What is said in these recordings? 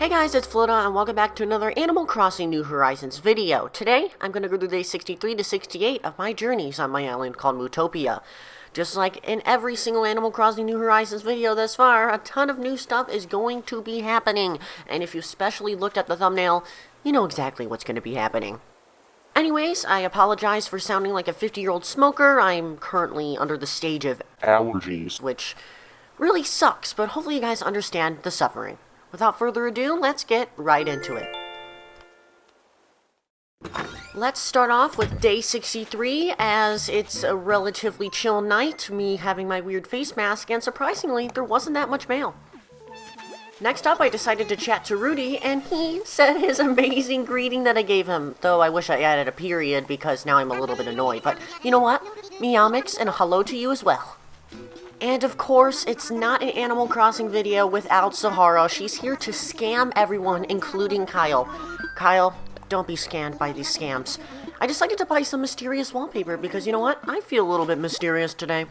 Hey guys, it's Flota and welcome back to another Animal Crossing New Horizons video. Today, I'm going to go through day 63 to 68 of my journeys on my island called Mootopia. Just like in every single Animal Crossing New Horizons video thus far, a ton of new stuff is going to be happening. And if you especially looked at the thumbnail, you know exactly what's going to be happening. Anyways, I apologize for sounding like a 50-year-old smoker. I'm currently under the stage of allergies, which really sucks, but hopefully you guys understand the suffering. Without further ado, let's get right into it. Let's start off with day 63, as it's a relatively chill night, me having my weird face mask, and surprisingly, there wasn't that much mail. Next up, I decided to chat to Rudy, and he said his amazing greeting that I gave him, though I wish I added a period because now I'm a little bit annoyed, but you know what? Meow mix, and a hello to you as well. And of course, it's not an Animal Crossing video without Sahara. She's here to scam everyone, including Kyle. Kyle, don't be scammed by these scams. I decided to buy some mysterious wallpaper because, you know what? I feel a little bit mysterious today.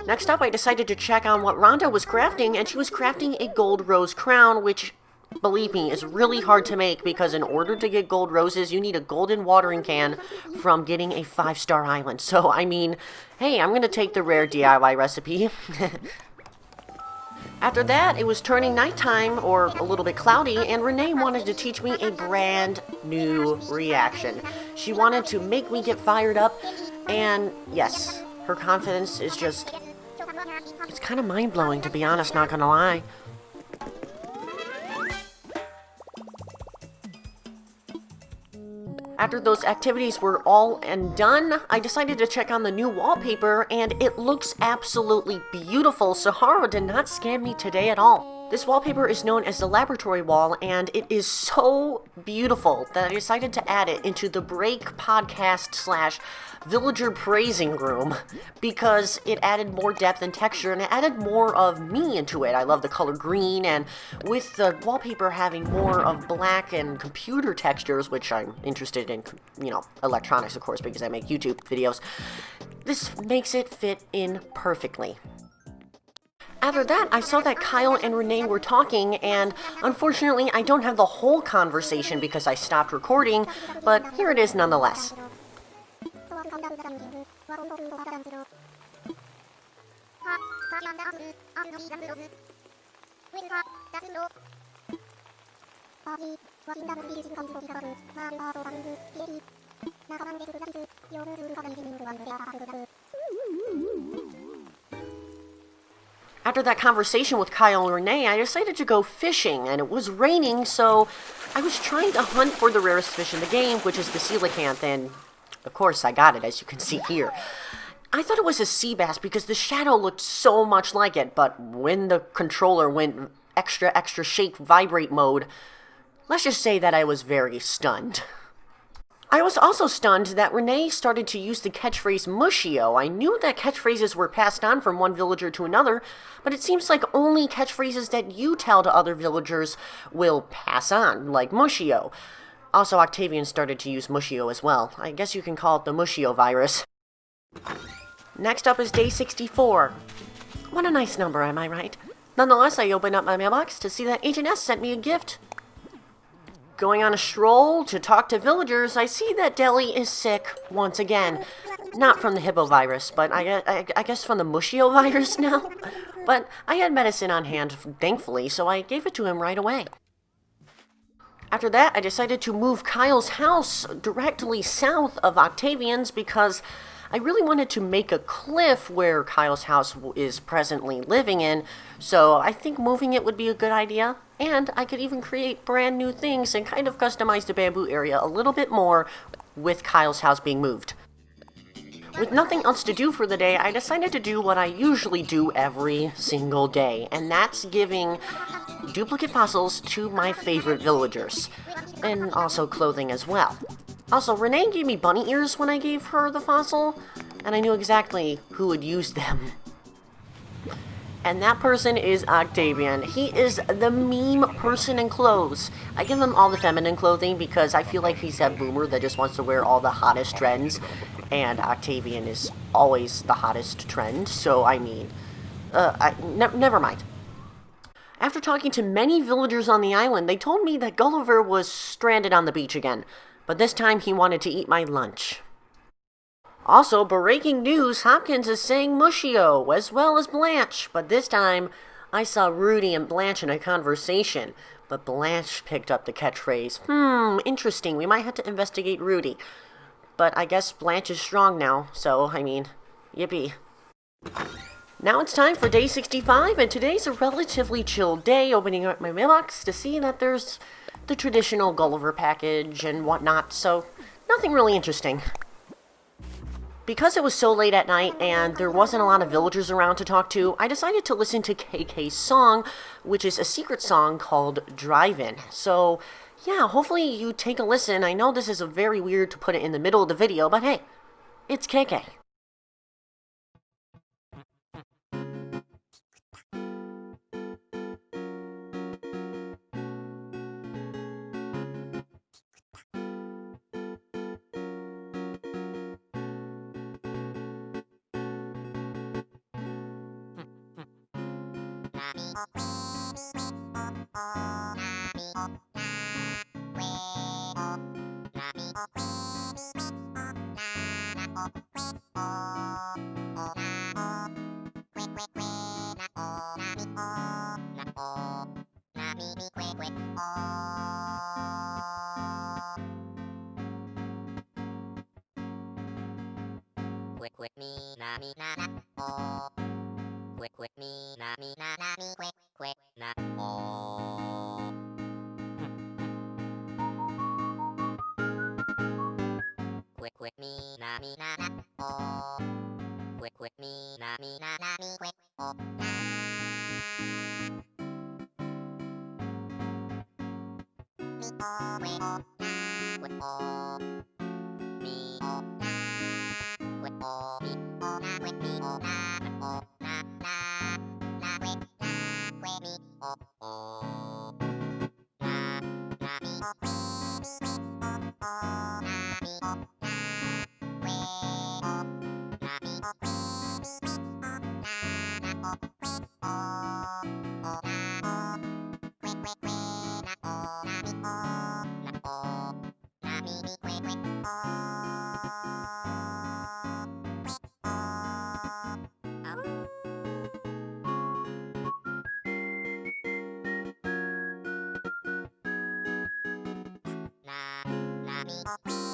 Next up, I decided to check on what Rhonda was crafting, and she was crafting a gold rose crown, which, believe me, is really hard to make because in order to get gold roses, you need a golden watering can from getting a 5-star island. So, I mean, hey, I'm going to take the rare DIY recipe. After that, it was turning nighttime, or a little bit cloudy, and Renee wanted to teach me a brand new reaction. She wanted to make me get fired up, and yes, her confidence is just, it's kind of mind-blowing, to be honest, not gonna lie. After those activities were all and done, I decided to check on the new wallpaper, and it looks absolutely beautiful. Sahara did not scam me today at all. This wallpaper is known as the laboratory wall, and it is so beautiful that I decided to add it into the break podcast / villager praising room because it added more depth and texture, and it added more of me into it. I love the color green, and with the wallpaper having more of black and computer textures, which I'm interested in, you know, electronics, of course, because I make YouTube videos, this makes it fit in perfectly. After that, I saw that Kyle and Renee were talking, and unfortunately, I don't have the whole conversation because I stopped recording, but here it is nonetheless. After that conversation with Kyle and Renee, I decided to go fishing, and it was raining, so I was trying to hunt for the rarest fish in the game, which is the coelacanth, and of course I got it, as you can see here. I thought it was a sea bass because the shadow looked so much like it, but when the controller went extra shake vibrate mode, let's just say that I was very stunned. I was also stunned that Renee started to use the catchphrase Mushio. I knew that catchphrases were passed on from one villager to another, but it seems like only catchphrases that you tell to other villagers will pass on, like Mushio. Also, Octavian started to use Mushio as well. I guess you can call it the Mushio virus. Next up is day 64. What a nice number, am I right? Nonetheless, I opened up my mailbox to see that ACNH sent me a gift. Going on a stroll to talk to villagers, I see that Deli is sick once again. Not from the hippo virus, but I guess from the Mushio virus now. But I had medicine on hand, thankfully, so I gave it to him right away. After that, I decided to move Kyle's house directly south of Octavian's because I really wanted to make a cliff where Kyle's house is presently living in, so I think moving it would be a good idea. And I could even create brand new things and kind of customize the bamboo area a little bit more with Kyle's house being moved. With nothing else to do for the day, I decided to do what I usually do every single day, and that's giving duplicate fossils to my favorite villagers, and also clothing as well. Also, Renee gave me bunny ears when I gave her the fossil, and I knew exactly who would use them. And that person is Octavian. He is the meme person in clothes. I give him all the feminine clothing because I feel like he's that boomer that just wants to wear all the hottest trends. And Octavian is always the hottest trend, so I mean, never mind. After talking to many villagers on the island, they told me that Gulliver was stranded on the beach again, but this time he wanted to eat my lunch. Also, breaking news, Hopkins is saying Mushio, as well as Blanche, but this time I saw Rudy and Blanche in a conversation, but Blanche picked up the catchphrase. Interesting, we might have to investigate Rudy. But I guess Blanche is strong now, so, yippee. Now it's time for day 65, and today's a relatively chill day, opening up my mailbox to see that there's the traditional Gulliver package and whatnot, so nothing really interesting. Because it was so late at night and there wasn't a lot of villagers around to talk to, I decided to listen to KK's song, which is a secret song called Drive-In. So, yeah, hopefully you take a listen. I know this is very weird to put it in the middle of the video, but hey, it's KK. Quick with me, na me na na oh. Quick with me, na me na na me quick na oh. Quick with me, na me na na oh. Quick with me, na me na na me quick oh. Me oh quick oh quick oh. Me oh quick oh me oh na quick me oh na oh na quick me oh oh na me oh quick oh oh na me oh quick oh na me oh quick oh na oh quick oh oh na oh quick na oh na me oh na oh na me quick oh.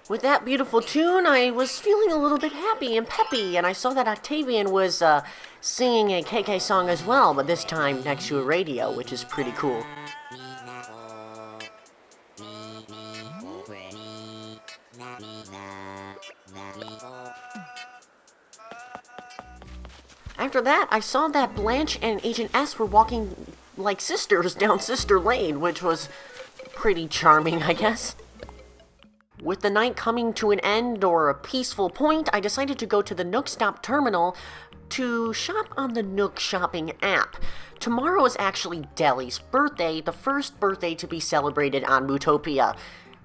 With that beautiful tune, I was feeling a little bit happy and peppy, and I saw that Octavian was singing a KK song as well, but this time next to a radio, which is pretty cool. After that, I saw that Blanche and Agent S were walking like sisters down Sister Lane, which was pretty charming, I guess. With the night coming to an end or a peaceful point, I decided to go to the Nook Stop terminal to shop on the Nook shopping app. Tomorrow is actually Deli's birthday, the first birthday to be celebrated on Mootopia.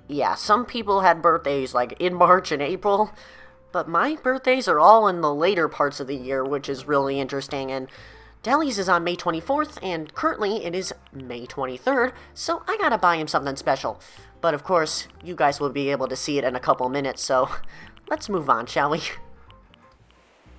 Yeah, some people had birthdays like in March and April, but my birthdays are all in the later parts of the year, which is really interesting, and Deli's is on May 24th, and currently it is May 23rd, so I gotta buy him something special. But of course, you guys will be able to see it in a couple minutes, so let's move on, shall we?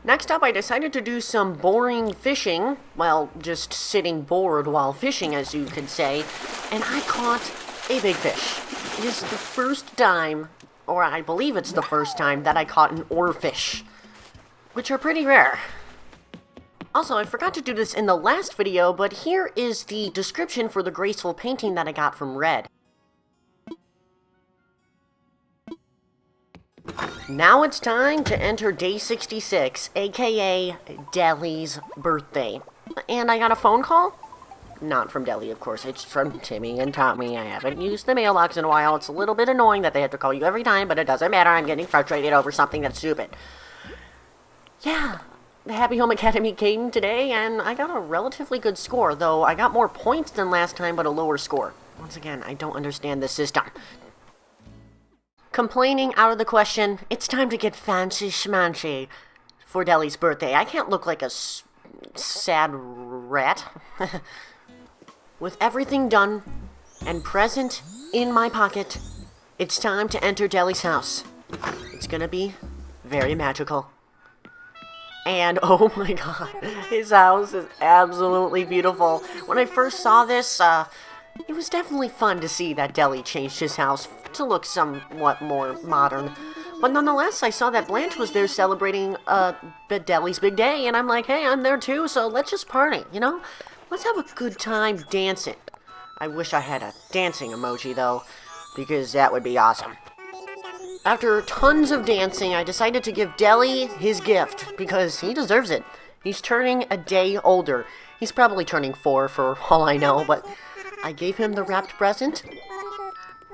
Next up, I decided to do some boring fishing, well, just sitting bored while fishing, as you could say, and I caught a big fish. It is the first time, or I believe it's the first time, that I caught an oarfish, which are pretty rare. Also, I forgot to do this in the last video, but here is the description for the graceful painting that I got from Red. Now it's time to enter day 66, aka Deli's birthday. And I got a phone call? Not from Deli, of course. It's from Timmy and Tommy. I haven't used the mailbox in a while. It's a little bit annoying that they have to call you every time, but it doesn't matter. I'm getting frustrated over something that's stupid. Yeah, the Happy Home Academy game today, and I got a relatively good score, though I got more points than last time, but a lower score. Once again, I don't understand this system. Complaining out of the question, it's time to get fancy schmancy for Deli's birthday. I can't look like a sad rat. With everything done and present in my pocket, it's time to enter Deli's house. It's gonna be very magical. And oh my god, his house is absolutely beautiful. When I first saw this, it was definitely fun to see that Deli changed his house to look somewhat more modern. But nonetheless, I saw that Blanche was there celebrating Deli's big day, and I'm like, hey, I'm there too, so let's just party, you know? Let's have a good time dancing. I wish I had a dancing emoji, though, because that would be awesome. After tons of dancing, I decided to give Deli his gift, because he deserves it. He's turning a day older. He's probably turning 4 for all I know, but I gave him the wrapped present,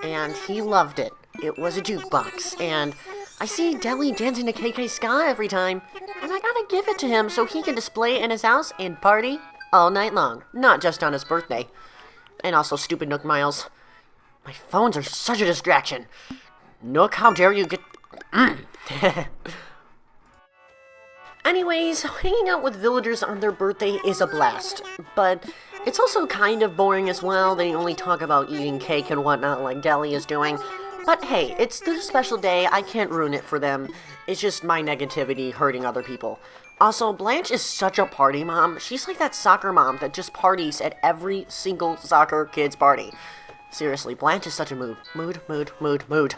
and he loved it. It was a jukebox, and I see Deli dancing to KK Ska every time, and I gotta give it to him so he can display it in his house and party all night long, not just on his birthday. And also stupid Nook Miles. My phones are such a distraction. Nook, how dare you get... Anyways, hanging out with villagers on their birthday is a blast, but it's also kind of boring as well. They only talk about eating cake and whatnot like Deli is doing. But hey, it's their special day, I can't ruin it for them. It's just my negativity hurting other people. Also, Blanche is such a party mom. She's like that soccer mom that just parties at every single soccer kid's party. Seriously, Blanche is such a mood. Mood.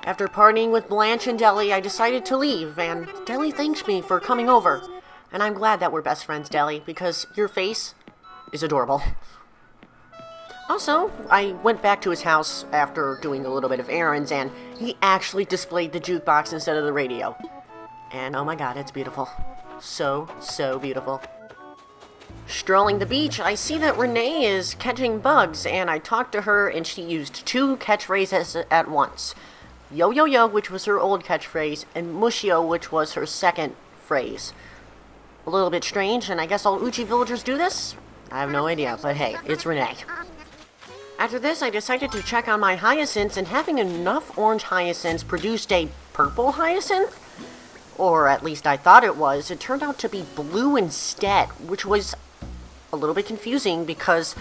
After partying with Blanche and Deli, I decided to leave, and Deli thanked me for coming over. And I'm glad that we're best friends, Deli, because your face is adorable. Also, I went back to his house after doing a little bit of errands, and he actually displayed the jukebox instead of the radio. And oh my god, it's beautiful. So beautiful. Strolling the beach, I see that Renee is catching bugs, and I talked to her, and she used 2 catchphrases at once. Yo yo yo, which was her old catchphrase, and mushio, which was her second phrase. A little bit strange, and I guess all Uchi villagers do this? I have no idea, but hey, it's Renee. After this, I decided to check on my hyacinths, and having enough orange hyacinths produced a purple hyacinth? Or at least I thought it was. It turned out to be blue instead, which was a little bit confusing because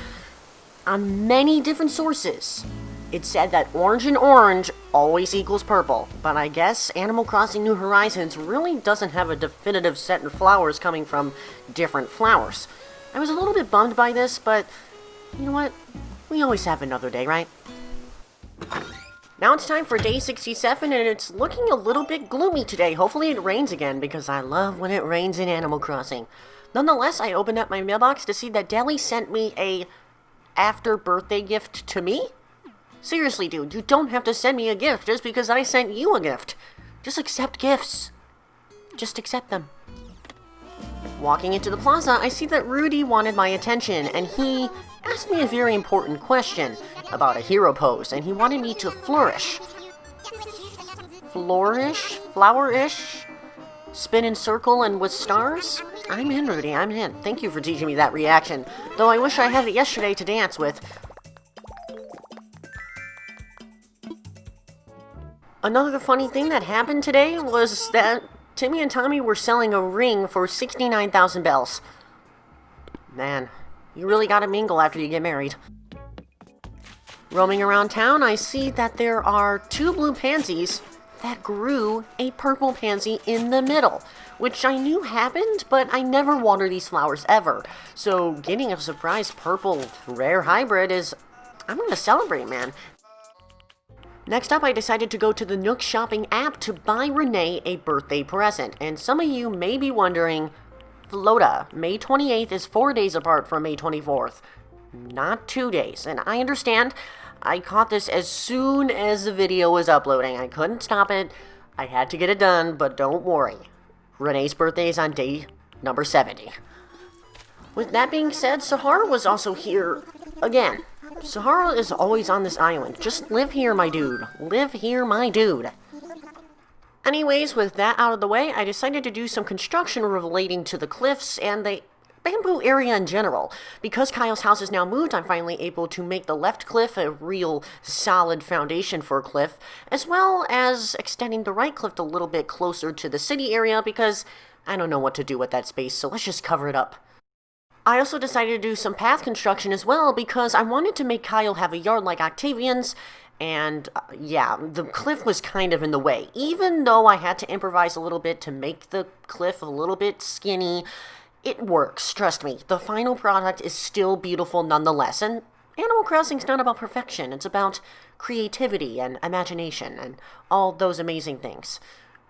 on many different sources, it said that orange and orange always equals purple. But I guess Animal Crossing New Horizons really doesn't have a definitive set of flowers coming from different flowers. I was a little bit bummed by this, but you know what? We always have another day, right? Now it's time for day 67, and it's looking a little bit gloomy today. Hopefully it rains again, because I love when it rains in Animal Crossing. Nonetheless, I opened up my mailbox to see that Deli sent me a after-birthday gift to me? Seriously, dude, you don't have to send me a gift just because I sent you a gift. Just accept gifts. Just accept them. Walking into the plaza, I see that Rudy wanted my attention, and he asked me a very important question about a hero pose, and he wanted me to flourish. Flourish? Flower-ish? Spin in circle and with stars? I'm in, Rudy, I'm in. Thank you for teaching me that reaction, though I wish I had it yesterday to dance with. Another funny thing that happened today was that Timmy and Tommy were selling a ring for 69,000 bells. Man, you really gotta mingle after you get married. Roaming around town, I see that there are 2 blue pansies that grew a purple pansy in the middle, which I knew happened, but I never water these flowers ever. So getting a surprise purple rare hybrid is... I'm gonna celebrate, man. Next up, I decided to go to the Nook shopping app to buy Renee a birthday present. And some of you may be wondering, Flota, May 28th is 4 days apart from May 24th. Not 2 days. And I understand, I caught this as soon as the video was uploading. I couldn't stop it. I had to get it done, but don't worry. Renee's birthday is on day number 70. With that being said, Sahara was also here again. Sahara is always on this island. Just live here, my dude. Live here, my dude. Anyways, with that out of the way, I decided to do some construction relating to the cliffs and the bamboo area in general. Because Kyle's house is now moved, I'm finally able to make the left cliff a real solid foundation for a cliff, as well as extending the right cliff a little bit closer to the city area because I don't know what to do with that space, so let's just cover it up. I also decided to do some path construction as well because I wanted to make Kyle have a yard like Octavian's, and yeah, the cliff was kind of in the way. Even though I had to improvise a little bit to make the cliff a little bit skinny, it works, trust me. The final product is still beautiful nonetheless, and Animal Crossing's not about perfection. It's about creativity and imagination and all those amazing things.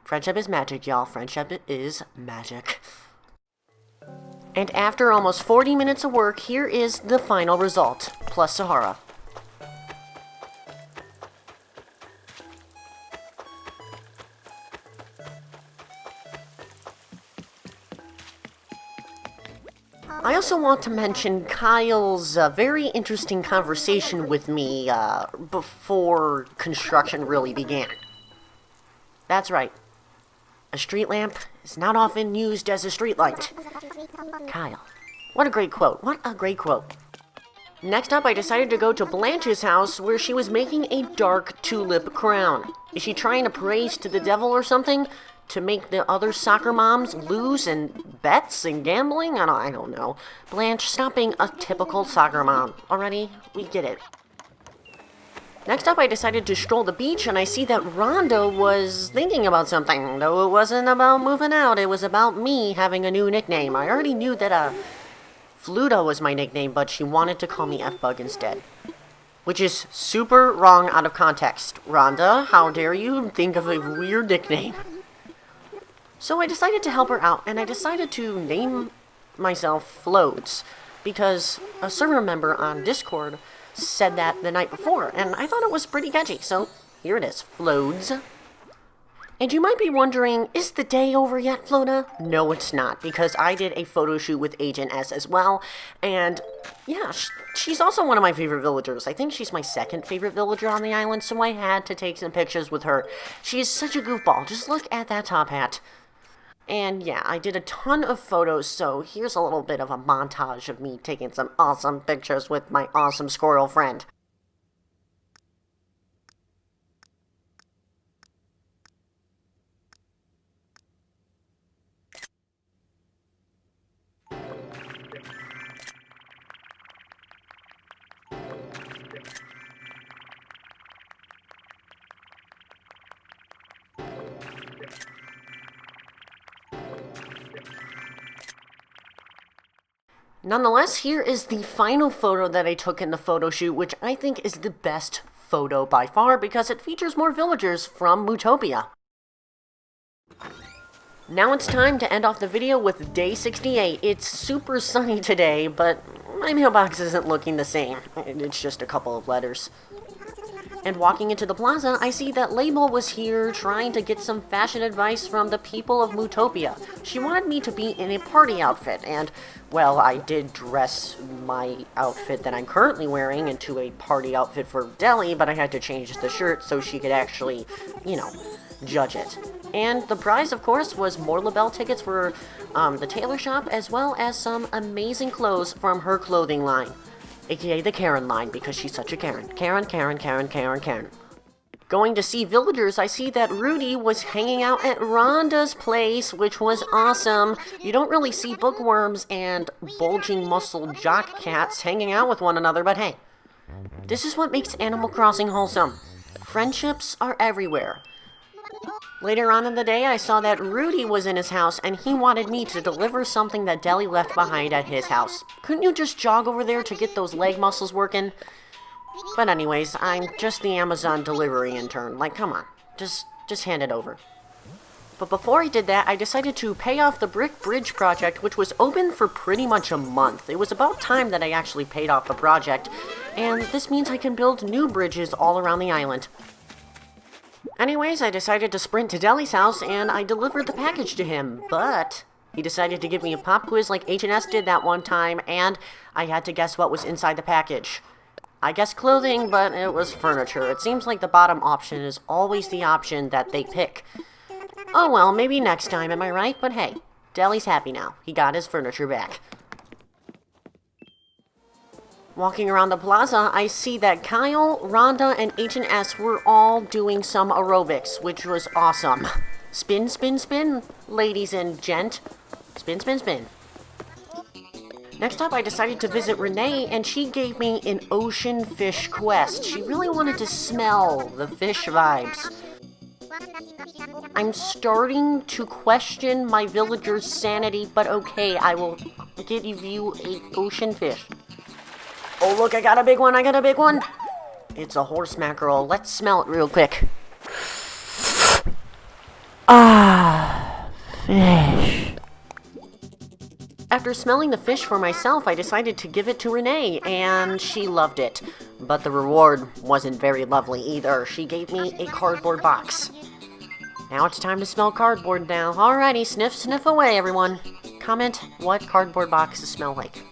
Friendship is magic, y'all. Friendship is magic. And after almost 40 minutes of work, here is the final result, plus Sahara. I also want to mention Kyle's very interesting conversation with me before construction really began. That's right. A street lamp is not often used as a street light. Kyle. What a great quote. What a great quote. Next up, I decided to go to Blanche's house where she was making a dark tulip crown. Is she trying to praise to the devil or something? To make the other soccer moms lose in bets and gambling? I don't know. Blanche, stop being a typical soccer mom. Already? We get it. Next up, I decided to stroll the beach, and I see that Rhonda was thinking about something. Though it wasn't about moving out, it was about me having a new nickname. I already knew that, Fluto was my nickname, but she wanted to call me F-Bug instead. Which is super wrong out of context. Rhonda, how dare you think of a weird nickname? So I decided to help her out, and I decided to name myself Floats, because a server member on Discord said that the night before, and I thought it was pretty catchy, so here it is, Floats. And you might be wondering, is the day over yet, Flota? No, it's not, because I did a photo shoot with Agent S as well, and yeah, she's also one of my favorite villagers. I think she's my second favorite villager on the island, so I had to take some pictures with her. She is such a goofball. Just look at that top hat. And yeah, I did a ton of photos, so here's a little bit of a montage of me taking some awesome pictures with my awesome squirrel friend. Nonetheless, here is the final photo that I took in the photo shoot, which I think is the best photo by far because it features more villagers from Mootopia. Now it's time to end off the video with day 68. It's super sunny today, but my mailbox isn't looking the same. It's just a couple of letters. And walking into the plaza, I see that Label was here trying to get some fashion advice from the people of Mootopia. She wanted me to be in a party outfit, and, well, I did dress my outfit that I'm currently wearing into a party outfit for Deli, but I had to change the shirt so she could actually, judge it. And the prize, of course, was more LaBelle tickets for the tailor shop, as well as some amazing clothes from her clothing line. AKA the Karen line, because she's such a Karen. Karen. Going to see villagers, I see that Rudy was hanging out at Rhonda's place, which was awesome. You don't really see bookworms and bulging muscled jock cats hanging out with one another, but hey, this is what makes Animal Crossing wholesome. Friendships are everywhere. Later on in the day, I saw that Rudy was in his house, and he wanted me to deliver something that Deli left behind at his house. Couldn't you just jog over there to get those leg muscles working? But anyways, I'm just the Amazon delivery intern. Like, come on. Just hand it over. But before I did that, I decided to pay off the brick bridge project, which was open for pretty much a month. It was about time that I actually paid off the project, and this means I can build new bridges all around the island. Anyways, I decided to sprint to Deli's house, and I delivered the package to him, but he decided to give me a pop quiz like H&S did that one time, and I had to guess what was inside the package. I guessed clothing, but it was furniture. It seems like the bottom option is always the option that they pick. Oh well, maybe next time, am I right? But hey, Deli's happy now. He got his furniture back. Walking around the plaza, I see that Kyle, Rhonda, and H&S were all doing some aerobics, which was awesome. Spin, spin, spin, ladies and gent. Spin, spin, spin. Next up, I decided to visit Renee, and she gave me an ocean fish quest. She really wanted to smell the fish vibes. I'm starting to question my villager's sanity, but okay, I will give you an ocean fish. Oh look, I got a big one, I got a big one! It's a horse mackerel. Let's smell it real quick. Ah, fish. After smelling the fish for myself, I decided to give it to Renee, and she loved it. But the reward wasn't very lovely either. She gave me a cardboard box. Now it's time to smell cardboard now. Alrighty, sniff, sniff away, everyone. Comment what cardboard boxes smell like.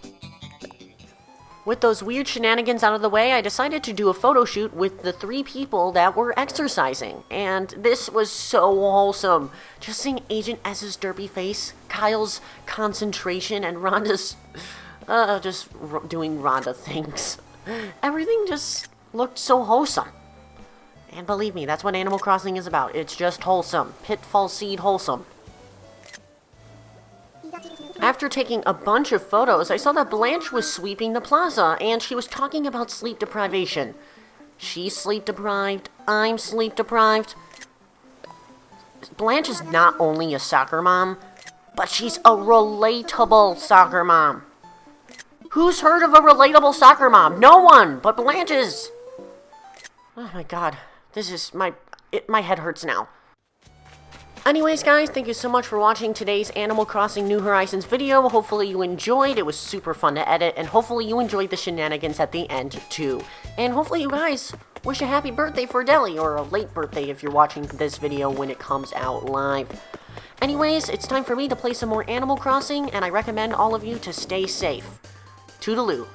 With those weird shenanigans out of the way, I decided to do a photo shoot with the 3 people that were exercising. And this was so wholesome. Just seeing Agent S's derpy face, Kyle's concentration, and Rhonda's just doing Rhonda things. Everything just looked so wholesome. And believe me, that's what Animal Crossing is about. It's just wholesome. Pitfall Seed wholesome. After taking a bunch of photos, I saw that Blanche was sweeping the plaza, and she was talking about sleep deprivation. She's sleep deprived, I'm sleep deprived. Blanche is not only a soccer mom, but she's a relatable soccer mom. Who's heard of a relatable soccer mom? No one, but Blanche is. Oh my god, this is my head hurts now. Anyways, guys, thank you so much for watching today's Animal Crossing New Horizons video. Hopefully you enjoyed. It was super fun to edit, and hopefully you enjoyed the shenanigans at the end, too. And hopefully you guys wish a happy birthday for Deli, or a late birthday if you're watching this video when it comes out live. Anyways, it's time for me to play some more Animal Crossing, and I recommend all of you to stay safe. Toodaloo.